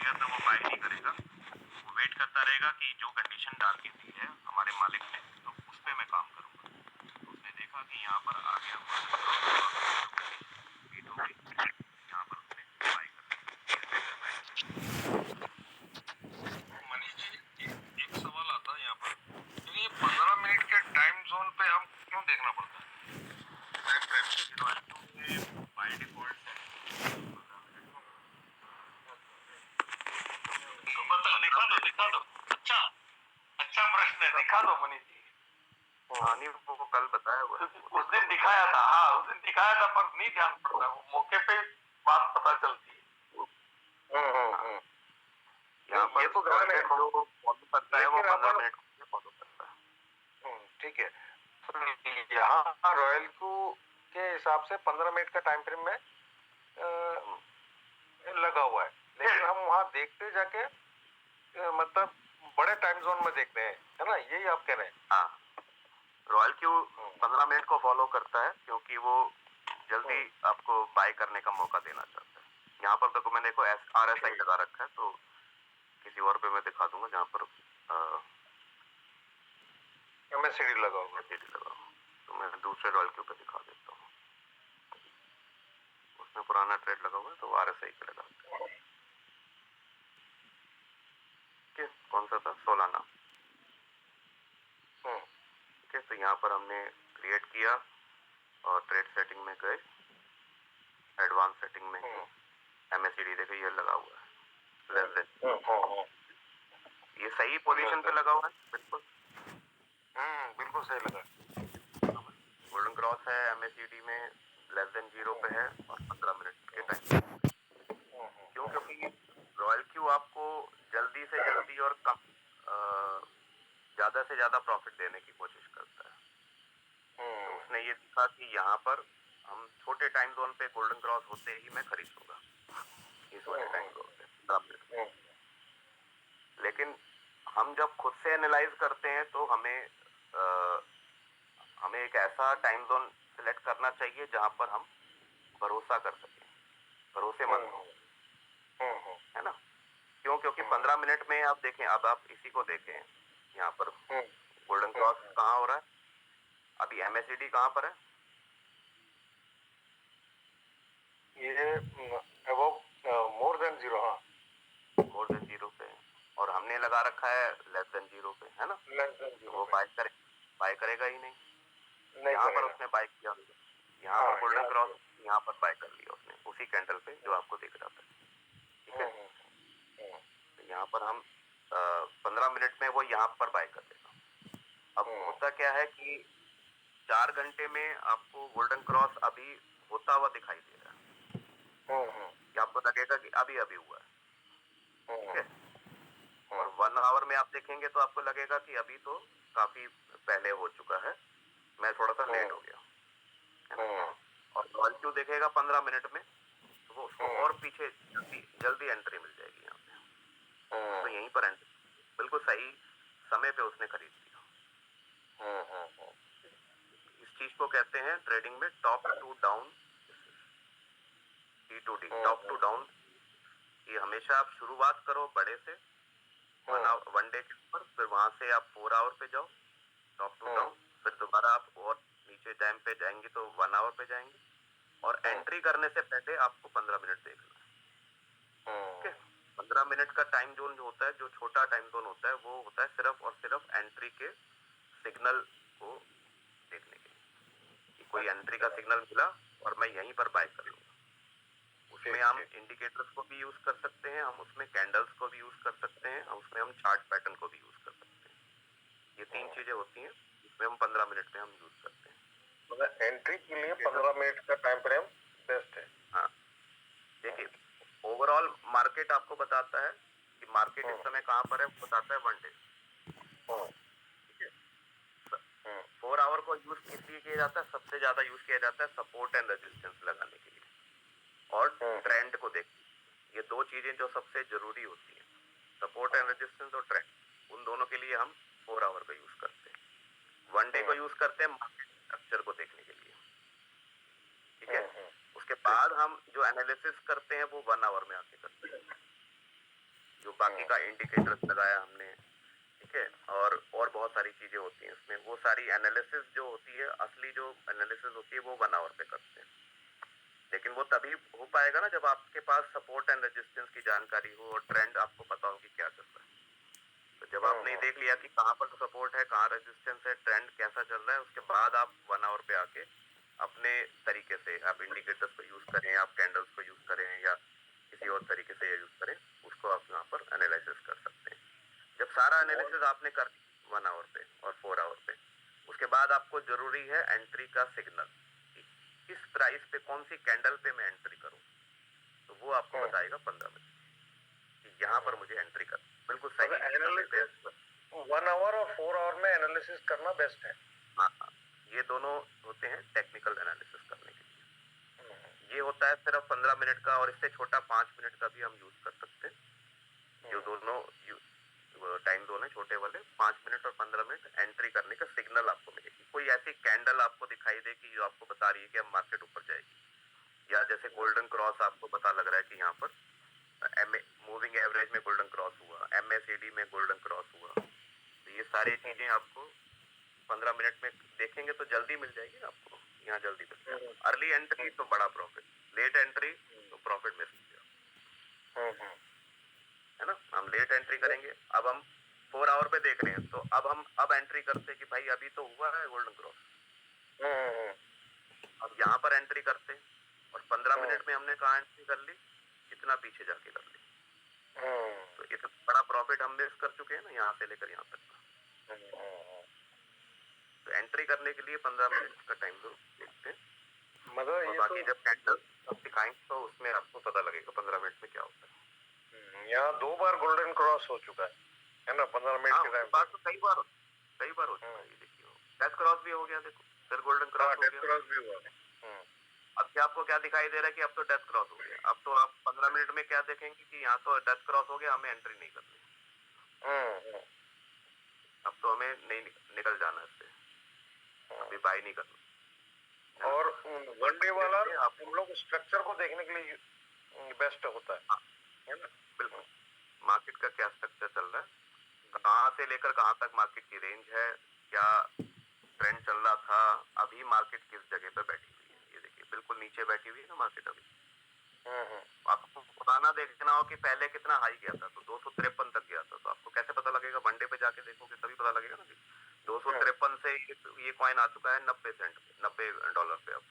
गया तो वो बाय नहीं करेगा, वो वेट करता रहेगा कि जो कंडीशन डाल के दी है हमारे मालिक ने तो उस पर मैं काम करूँगा। तो उसने देखा कि यहाँ पर आ गया मीट हो गई, यहाँ पर उसने बाय कर मनीष जी, एक सवाल आता है यहाँ पर, तो ये 15 मिनट के टाइम जोन पे हम क्यों देखना पड़ता है? बाय डिफॉल्ट दिखा दो। अच्छा अच्छा प्रश्न है, दिखा दो मनीष जी। नहीं वो कल बताया हुआ है। उस दिन दिखाया था, हाँ उस दिन दिखाया था, पर नहीं ध्यान पड़ता, वो मौके पे बात पता चलती है। यहाँ पर ये तो ध्यान है, जो फॉलो करता है वो 15 मिनट फॉलो करता है। ठीक है। तो यहाँ रॉयल क्यू के हिसाब से 15 मिनट का टाइम फ्रेम में लगा हुआ है, लेकिन हम वहाँ देखते जाके मतलब बड़े टाइम जोन में देखते हैं, है ना, यही आप कह रहे हैं? हाँ, रॉयल क्यू 15 मिनट को फॉलो करता है क्योंकि वो जल्दी आपको बाय करने का मौका देना चाहता है। यहाँ पर देखो मैंने RSI लगा रखा है, तो किसी और पे मैं दिखा दूंगा जहाँ पर MACD लगा होगा। तो मैं दूसरे रॉयल क्यू पे दिखा देता हूँ, उसमें पुराना ट्रेड लगा हुआ है तो RSI पे लगा। कौन सा था? सोलाना। ठीक है, तो यहाँ पर हमने क्रिएट किया और ट्रेड सेटिंग में गए, एडवांस सेटिंग में MACD देखिए ये लगा हुआ है लेस देन, ये सही पोजीशन पे लगा हुआ है, बिल्कुल बिल्कुल सही लगा। गोल्डन क्रॉस है MACD में, लेस देन 0 पे है और 15 मिनट के टाइम। क्यों? क्योंकि रॉयल क्यू आपको जल्दी से जल्दी और कम ज्यादा से ज्यादा प्रॉफिट देने की कोशिश करता है। तो उसने ये दिखा कि यहाँ पर हम छोटे टाइम जोन पे गोल्डन क्रॉस होते ही मैं खरीदूंगा इस वाले टाइम जोन पे। लेकिन हम जब खुद से एनालाइज करते हैं तो हमें एक ऐसा टाइम जोन सिलेक्ट करना चाहिए जहां पर हम भरोसा कर सकें, भरोसेमंद हो, है ना? क्यों? क्योंकि 15 मिनट में आप देखें, अब आप इसी को देखें, यहाँ पर गोल्डन क्रॉस कहाँ हो रहा है, अभी MACD कहाँ पर है? ये अबव मोर देन 0, हाँ मोर देन 0 पे है और हमने लगा रखा है लेस देन 0 पे, है ना? लेस देन 0 वो बाय करेगा ही नहीं। यहाँ पर उसने बाय किया, यहाँ पर गोल्डन क्रॉस, यहाँ पर बाय कर लिया उसने उसी कैंडल पे जो आपको दिख रहा था। ठीक है, तो यहाँ पर हम 15 मिनट में वो यहाँ पर बाय कर देगा। अब होता क्या है कि 4 घंटे में आपको गोल्डन क्रॉस अभी होता हुआ दिखाई दे रहा है, कि आपको लगेगा कि अभी अभी हुआ है। ठीक है, और 1 आवर में आप देखेंगे तो आपको लगेगा कि अभी तो काफी पहले हो चुका है, मैं थोड़ा सा लेट हो गया, है ना? और रॉयल क्यू देखेगा 15 मिनट में तो वो उसको और पीछे जल्दी एंट्री मिल जाएगी यहाँ पे। तो यहीं पर एंट्री बिल्कुल सही समय पे उसने खरीद लिया। इस चीज को कहते हैं ट्रेडिंग में top to down, T2D, top to down. ये हमेशा आप शुरुआत करो बड़े से 1 डे के ऊपर, फिर वहां से आप 4 आवर पे जाओ टॉप टू डाउन, फिर दोबारा आप और नीचे टाइम पे जाएंगे तो 1 आवर पे जाएंगे, और एंट्री करने से पहले आपको 15 मिनट देखना है। ठीक है, 15 मिनट का टाइम जोन जो होता है, जो छोटा टाइम जोन होता है, वो होता है सिर्फ और सिर्फ एंट्री के सिग्नल को देखने के लिए कि कोई एंट्री का सिग्नल मिला और मैं यहीं पर बाय कर लूंगा। उसमें हम इंडिकेटर्स को भी यूज कर सकते हैं, हम उसमें कैंडल्स को भी यूज कर सकते हैं, उसमें हम चार्ट पैटर्न को भी यूज कर सकते हैं। ये 3 चीजें होती हैं जिसमें हम 15 मिनट में हम यूज करते हैं। मतलब एंट्री के लिए 15 मिनट का टाइम फ्रेम बेस्ट है। हाँ, देखिए ओवरऑल मार्केट आपको बताता है कि मार्केट इस समय कहाँ पर है, बताता है 1 डे। ठीक है, 4 आवर को यूज किस लिए किया जाता है? सबसे ज्यादा यूज किया जाता है सपोर्ट एंड रेजिस्टेंस लगाने के लिए और ट्रेंड को देख। ये 2 चीजें जो सबसे जरूरी होती है, सपोर्ट एंड रेजिस्टेंस और ट्रेंड, उन दोनों के लिए हम 4 आवर का यूज करते हैं। 1 डे को यूज करते हैं मार्केट स्ट्रक्चर को देखने के लिए। ठीक है, उसके बाद हम जो एनालिसिस करते हैं वो 1 आवर में आके करते हैं। जो बाकी का इंडिकेटर्स लगाया हमने, ठीक है, और बहुत सारी चीजें होती हैं इसमें, वो सारी एनालिसिस जो होती है, असली जो एनालिसिस होती है वो 1 आवर पे करते हैं। लेकिन वो तभी हो पाएगा ना जब आपके पास सपोर्ट एंड रेजिस्टेंस की जानकारी हो और ट्रेंड आपको पता हो कि क्या चल रहा है। तो जब आपने देख लिया कि कहाँ पर सपोर्ट है, कहाँ रेजिस्टेंस है, ट्रेंड कैसा चल रहा है, उसके बाद आप 1 आवर पे आके अपने तरीके से आप इंडिकेटर्स को यूज करें, आप कैंडल्स को यूज करें या किसी और तरीके से यूज करें, उसको आप यहाँ पर एनालिसिस कर सकते हैं। जब सारा एनालिसिस आपने कर 1 आवर पे और 4 आवर पे, उसके बाद आपको जरूरी है एंट्री का सिग्नल, किस प्राइस पे कौन सी कैंडल पे मैं एंट्री करूं, तो वो आपको बताएगा 15 मिनट कि यहाँ पर मुझे एंट्री कर, बिल्कुल सही एनालिसिस 1 आवर और 4 आवर में एनालिसिस करना बेस्ट है। हाँ, ये दोनों होते हैं टेक्निकल एनालिसिस करने के लिए। ये होता है सिर्फ 15 मिनट का, और इससे छोटा 5 मिनट का भी हम यूज कर सकते हैं। जो दोनों टाइम जोन है छोटे वाले, 5 मिनट और 15 मिनट एंट्री करने का सिग्नल आपको मिलेगी। कोई ऐसी कैंडल आपको दिखाई दे कि जो आपको बता रही है कि अब मार्केट ऊपर जाएगी, या जैसे गोल्डन क्रॉस आपको पता लग रहा है कि यहाँ पर मूविंग एवरेज में गोल्डन क्रॉस हुआ, MACD में गोल्डन क्रॉस हुआ, तो ये सारी चीजें आपको 15 मिनट में देखेंगे तो जल्दी मिल जाएगी ना आपको, यहाँ जल्दी मिल जाएगा। अर्ली एंट्री तो बड़ा प्रॉफिट, लेट एंट्री तो प्रॉफिट मिस हो जाएगा, है ना। हम लेट एंट्री करेंगे, अब हम 4 आवर पे देख रहे हैं, तो अब एंट्री करते हैं कि भाई अभी तो हुआ है गोल्डन क्रॉस, अब यहाँ पर एंट्री करते हैं, और 15 मिनट में हमने कहा एंट्री कर ली, कितना पीछे जाके कर ली, तो इतना बड़ा प्रॉफिट हम मिस कर चुके हैं ना यहाँ से लेकर यहाँ तक। तो एंट्री करने के लिए 15 मिनट का टाइम जरूर देखते हैं, मतलब और बाकी जब कैंडल दिखाएंगे तो उसमें आपको पता लगेगा 15 मिनट में क्या होता है। यहाँ 2 बार गोल्डन क्रॉस हो चुका है ना 15 मिनट के टाइम। बात तो कई बार हो चुका है, ये देखिए डेथ क्रॉस भी हो गया, देखो फिर गोल्डन क्रॉस हो गया, क्रॉस भी हुआ। अब क्या आपको क्या दिखाई दे रहा है कि अब तो डेथ क्रॉस हो गया, अब तो आप 15 मिनट में क्या देखेंगे कि यहाँ तो डेथ क्रॉस हो गया, हमें एंट्री नहीं करनी, अब तो हमें नहीं निकल जाना इससे, अभी बाय नहीं करना। और वन डे वाला हम लोग स्ट्रक्चर को देखने के लिए बेस्ट होता है ना। बिल्कुल, मार्केट का क्या स्ट्रक्चर चल रहा है, कहाँ से लेकर कहाँ तक मार्केट की रेंज है, क्या ट्रेंड चल रहा था, अभी मार्केट किस जगह पे बैठी हुई है, ये देखिए बिल्कुल नीचे बैठी हुई है ना मार्केट अभी। आपको पुराना देखना हो कि पहले कितना हाई गया था, तो 253 तक गया था, तो आपको कैसे पता लगेगा, वनडे पे जाके देखोगे तभी पता लगेगा ना। 253 से ये कॉइन आ चुका है 90 सेंट पे, $90 पे अब,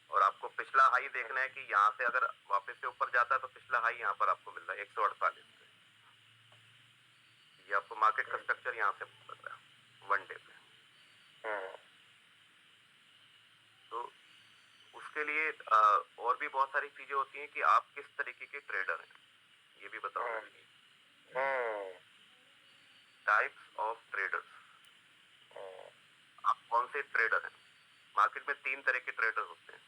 और आपको पिछला हाई देखना है कि यहाँ से अगर वापस से ऊपर जाता है तो पिछला हाई यहाँ पर आपको मिल रहा है 148 पे, ये आपको मार्केट का स्ट्रक्चर यहाँ से मिल रहा है वन डे पे। तो उसके लिए और भी बहुत सारी चीजें होती हैं कि आप किस तरीके के ट्रेडर हैं, ये भी बताओ। टाइप्स ऑफ ट्रेडर्स, आप कौन से ट्रेडर हैं। मार्केट में 3 तरह के ट्रेडर होते हैं।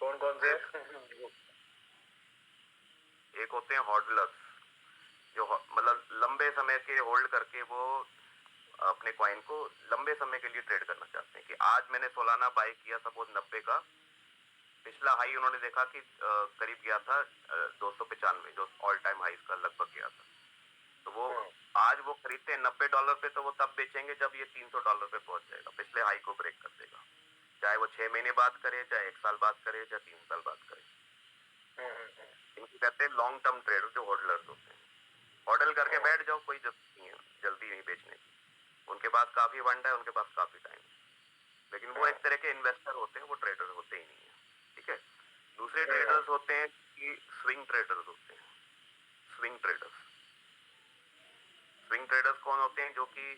कौन कौन से? एक होते हैं होल्डर्स, जो मतलब लंबे समय के होल्ड करके वो अपने कॉइन को लंबे समय के लिए ट्रेड करना चाहते हैं, कि आज मैंने सोलाना बाय किया सपोज 90 का, पिछला हाई उन्होंने देखा कि करीब गया था 295, जो ऑल टाइम हाई का लगभग गया था, तो वो आज वो खरीदते हैं $90 पे, तो वो तब बेचेंगे जब ये $300 पे पहुंच जाएगा, पिछले हाई को ब्रेक कर देगा, चाहे वो 6 महीने बाद करे, चाहे 1 साल बाद करे, चाहे 3 साल बाद करे। इनको कहते हैं लॉन्ग टर्म ट्रेडर, जो होल्डर्स होते हैं। होल्ड करके बैठ जाओ, कोई जल्दी नहीं बेचने की, उनके पास काफी फंड है, उनके पास काफी टाइम, लेकिन वो एक तरह के इन्वेस्टर होते हैं, वो ट्रेडर होते ही नहीं है, ठीक है। दूसरे ट्रेडर्स होते हैं कि स्विंग ट्रेडर्स होते हैं। स्विंग ट्रेडर्स, स्विंग ट्रेडर्स कौन होते हैं, जो कि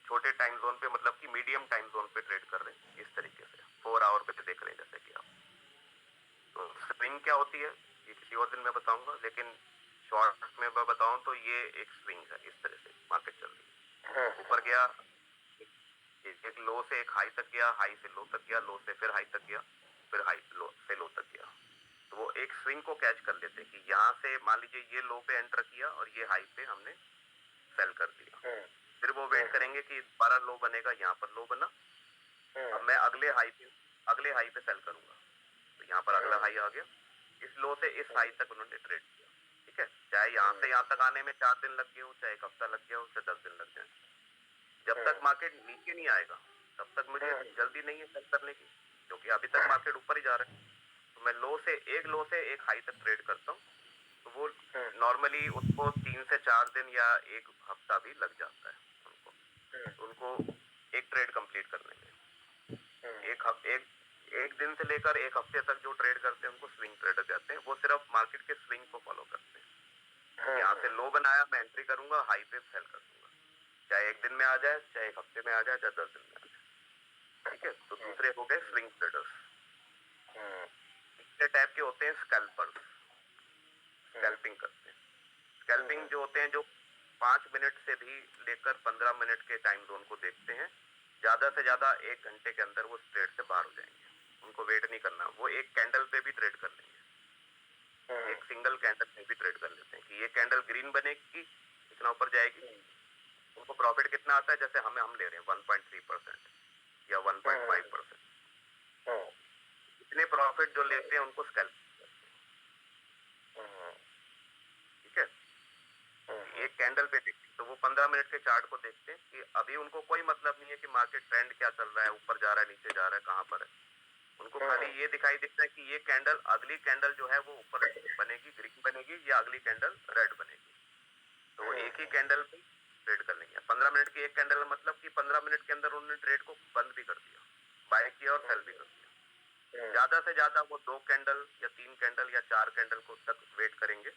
छोटे टाइम जोन पे, मतलब कि मीडियम टाइम जोन पे ट्रेड कर रहे हैं, इस तरीके से 4 आवर पे देख रहे हैं जैसे कि आप। तो स्विंग क्या होती है ये किसी और दिन मैं बताऊंगा, लेकिन शॉर्ट में मैं बताऊं तो ये एक स्विंग है, इस तरह से मार्केट चल रही है, ऊपर गया, एक लो से एक हाई तक गया, हाई से लो तक गया, लो से फिर हाई तक गया, फिर हाई लो से लो तक गया, तो वो एक स्विंग को कैच कर लेते हैं कि यहाँ से मान लीजिए ये लो पे एंटर किया और ये हाई पे हमने सेल कर दिया, फिर वो वेट करेंगे कि दोबारा लो बनेगा, यहाँ पर लो बना, अब मैं अगले हाई पे सेल करूंगा, तो यहाँ पर अगला हाई आ गया, इस लो से इस हाई तक उन्होंने ट्रेड किया, ठीक है। चाहे यहाँ से यहाँ तक आने में 4 दिन लग गए हो, चाहे 1 हफ्ता लग गया हो, चाहे 10 दिन लग जाए, जब तक मार्केट नीचे नहीं आएगा तब तक मुझे जल्दी नहीं है सेल करने की, क्योंकि अभी तक मार्केट ऊपर ही जा रहा है। तो मैं लो से एक हाई तक ट्रेड करता हूँ, तो वो नॉर्मली उसको 3 से 4 दिन या 1 हफ्ता भी लग जाता है उनको एक ट्रेड कंप्लीट करने में। एक दिन से लेकर 1 हफ्ते तक जो ट्रेड करते हैं उनको स्विंग ट्रेडर कहते हैं। वो सिर्फ मार्केट के स्विंग को फॉलो करते हैं। यहाँ से लो बनाया, मैं एंट्री करूंगा, हाई पे सेल कर दूंगा, चाहे 1 दिन में आ जाए, चाहे 1 हफ्ते में आ जाए, चाहे 10 दिन में आ जाए, ठीक है। तो दूसरे हो गए स्विंग ट्रेडर्स। तीसरे टाइप के होते हैं स्कैल्पर्स, स्कैल्पिंग करते हैं। स्कैल्पिंग जो होते हैं, जो 5 मिनट से भी लेकर 15 मिनट के टाइम जोन को देखते हैं, ज्यादा से ज्यादा 1 घंटे के अंदर वो ट्रेड से बाहर हो जाएंगे, उनको वेट नहीं करना, वो एक कैंडल पे भी ट्रेड कर लेंगे, एक सिंगल कैंडल पे भी ट्रेड कर लेते हैं कि ये कैंडल ग्रीन बनेगी, इतना ऊपर जाएगी। उनको प्रॉफिट कितना आता है, जैसे हम ले रहे हैं 1.3% या 1.5%, इतने प्रॉफिट जो लेते हैं उनको स्कैल्प, ठीक है। एक कैंडल पे देखते हैं, तो वो 15 मिनट के चार्ट को देखते हैं कि अभी उनको कोई मतलब नहीं है कि मार्केट ट्रेंड क्या चल रहा है, ऊपर जा रहा है, नीचे जा रहा है, कहाँ पर है। उनको खाली ये दिखाई देता है कि ये कैंडल, अगली कैंडल जो है वो ऊपर बनेगी, ग्रीन बनेगी, या अगली कैंडल रेड बनेगी, तो वो एक ही कैंडल पे ट्रेड कर लेंगे। 15 मिनट की एक कैंडल, मतलब कि 15 मिनट के अंदर उन्होंने ट्रेड को बंद भी कर दिया, बाय किया और सेल भी कर दिया। ज्यादा से ज्यादा वो 2 कैंडल या 3 कैंडल या 4 कैंडल को तक वेट करेंगे,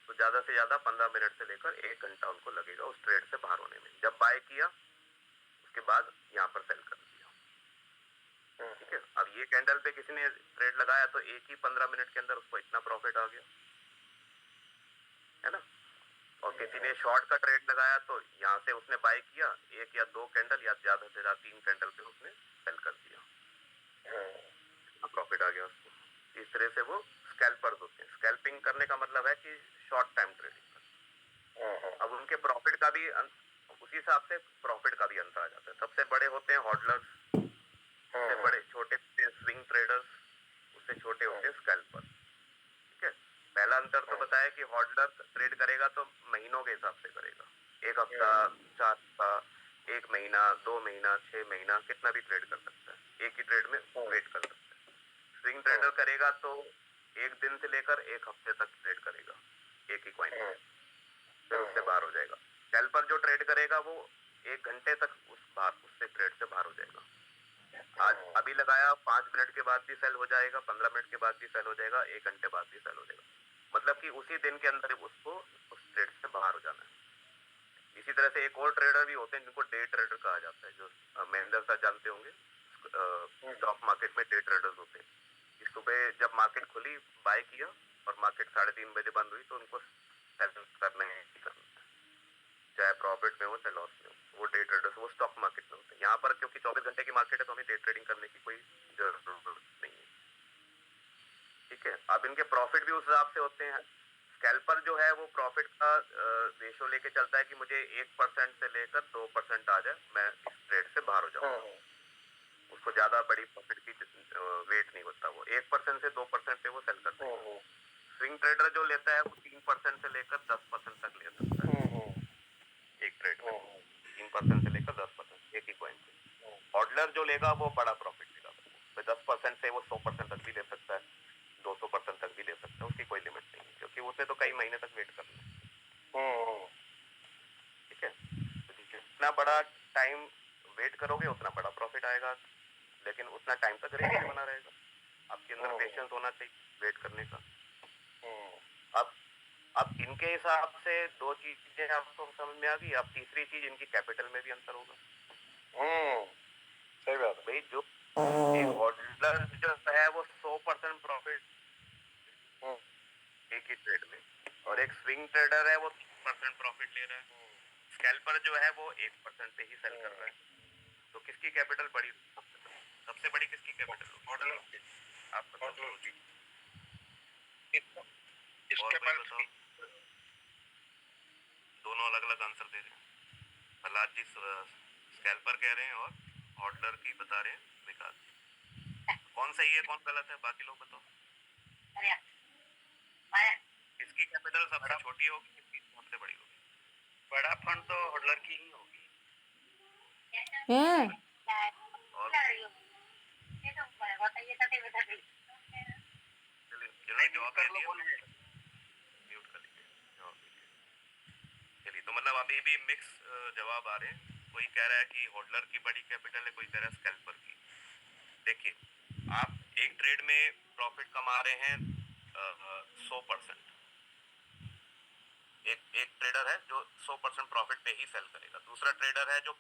तो ज्यादा से ज्यादा 15 मिनट से लेकर 1 घंटा उनको लगेगा उस ट्रेड से बाहर होने में। जब बाय किया उसके बाद यहाँ पर सेल कर दिया, ठीक है। अब ये कैंडल पे किसी ने ट्रेड लगाया तो एक ही 15 मिनट के अंदर उसको इतना प्रॉफिट आ गया, है ना। और किसी ने शॉर्ट का ट्रेड लगाया तो यहाँ से उसने बाय किया, 1 या 2 कैंडल या ज्यादा से ज्यादा 3 कैंडल पे उसने सेल कर दिया, प्रॉफिट आ गया उसको। इस तरह से वो स्कैल्पर्स होते हैं। स्कैल्पिंग करने का मतलब है कि शॉर्ट टाइम ट्रेडिंग। अब उनके प्रॉफिट का भी उसी हिसाब से प्रॉफिट का भी अंतर आ जाता है। सबसे बड़े होते हैं हॉडलर्स, उससे बड़े छोटे स्विंग ट्रेडर्स, उससे छोटे होते हैं स्कैल्पर्स, ठीक है। पहला अंतर तो बताया कि हॉडलर ट्रेड करेगा तो महीनों के हिसाब से करेगा, 1 हफ्ता, 4 हफ्ता, 1 महीना, 2 महीना, 6 महीना, कितना भी ट्रेड कर सकता है, एक ही ट्रेड में वेट कर सकता है। स्विंग ट्रेडर करेगा तो 1 दिन से लेकर 1 हफ्ते तक ट्रेड करेगा एक ही कॉइन, फिर उससे बाहर हो जाएगा। स्कैल्पर जो ट्रेड करेगा वो 1 घंटे तक उससे ट्रेड से बाहर हो जाएगा। आज अभी लगाया, 5 मिनट के बाद भी सेल हो जाएगा, 15 मिनट के बाद भी सेल हो जाएगा, 1 घंटे बाद भी सेल हो जाएगा, मतलब कि उसी दिन के अंदर उसको उस ट्रेड से बाहर हो जाना है। इसी तरह से एक और ट्रेडर भी होते हैं जिनको डे ट्रेडर कहा जाता है, जो महेंद्र सर जानते होंगे, स्टॉक मार्केट में डे ट्रेडर्स होते हैं। कि सुबह जब मार्केट खुली बाय किया और मार्केट 3:30 बजे बंद हुई तो उनको सेल करना है, चाहे प्रॉफिट में हो चाहे लॉस में हो, वो डे ट्रेडर्स, वो स्टॉक मार्केट में होते हैं। यहाँ पर क्योंकि 24 घंटे की मार्केट है तो हमें डे ट्रेडिंग करने की कोई जरूरत नहीं है, ठीक है। अब इनके प्रॉफिट भी उस हिसाब से होते हैं। स्कैल्पर जो है वो प्रॉफिट का रेशो लेके चलता है कि मुझे 1% से लेकर 2% आ जाए, मैं इस ट्रेड से बाहर हो जाऊंगा। उसको ज्यादा बड़ी प्रॉफिट की वेट नहीं होता, वो 1% से 2% पे वो सेल करता है। स्विंग ट्रेडर जो लेता है वो 3% से लेकर 10% तक ले सकता है एक ट्रेड में, 3% से लेकर 10% एक ही कॉइन पे। हॉडलर जो लेगा वो बड़ा प्रॉफिट लेगा, तो 10% से वो 100% तक भी ले सकता है, 200% तक भी ले सकता है, उसकी कोई लिमिट नहीं है, क्योंकि उसे तो कई महीने तक वेट करना है, ठीक है। तो जितना बड़ा टाइम वेट करोगे उतना बड़ा प्रॉफिट आएगा, लेकिन उतना टाइम तक रेंज बना रहेगा। आपके अंदर पेशेंस होना चाहिए वेट करने का। अब इनके हिसाब से 2 चीजें आपको समझ में आ गई। अब तीसरी चीज, इनकी कैपिटल में भी अंतर होगा। सही बात है भाई, जो एक हॉडलर जो है वो 100% प्रॉफिट एक ही ट्रेड में, और एक स्विंग ट्रेडर है वो 3% प्रॉफिट ले रहा है। स्कैल्पर जो है वो 1% पे ही सेल कर रहा है। तो किसकी कैपिटल बड़ी, सबसे बड़ी किसकी कैपिटल होगी? हॉडलर की। आप हॉडलर की। इसके बताओ, दोनों अलग अलग आंसर दे रहे हैं। प्रहलाद जी स्कैल्पर कह रहे हैं और हॉडलर की बता रहे हैं विकास। कौन सही है कौन गलत है, बाकी लोग बताओ। की कैपिटल सबसे छोटी होगी, किसकी सबसे बड़ी होगी? बड़ा फंड तो होल्डर की ही होगी। हैं? और चलिए जवाब कर लो, म्यूट कर लीजिए, जवाब दीजिए। चलिए, तो मतलब अभी भी मिक्स जवाब आ रहे हैं। कोई कह रहा है कि होल्डर की बड़ी कैपिटल है, कोई कह रहा है स्कैल्पर की। देखिए, आप एक ट्रेड में प्रॉफिट कमा रहे हैं 100%। एक ट्रेडर है जो 100% प्रॉफिट पे ही सेल करेगा, दूसरा ट्रेडर है जो